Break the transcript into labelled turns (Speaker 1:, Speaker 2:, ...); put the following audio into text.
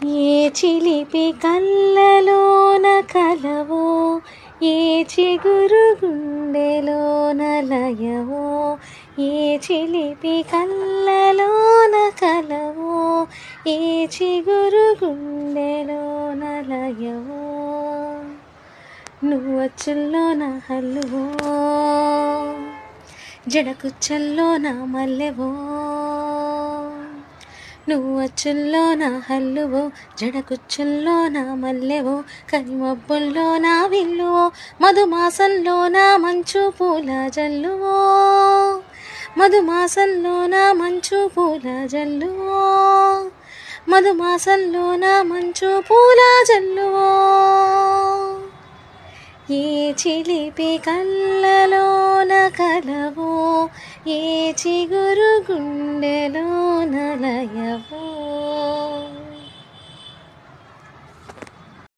Speaker 1: ఏ చిలిపి కళ్ళలోన కలవో, ఏ చిగురు గుండెలోన లయవో. ఏ చిలిపి కళ్ళలోన కలవో, ఏ చిగురు గుండెలోన లయవో. నువ్వొచ్చుల్లోన హల్లువో, జడకుచ్చల్లోన మల్లెవో. నువ్వొచ్చుల్లోన హల్లువో, జడకుచ్చుల్లోన మల్లెవో. కరిమబ్బుల్లోన విల్లువో, మధుమాసంలోన మంచు పూల జల్లువో. మధుమాసంలోన మంచు పూల జల్లువో. మధుమాసంలోన మంచు పూల జల్లువో. ఏ చిలిపి కళ్ళలోన కలవో, ఏ చిగురు గుండెలోన లయవో.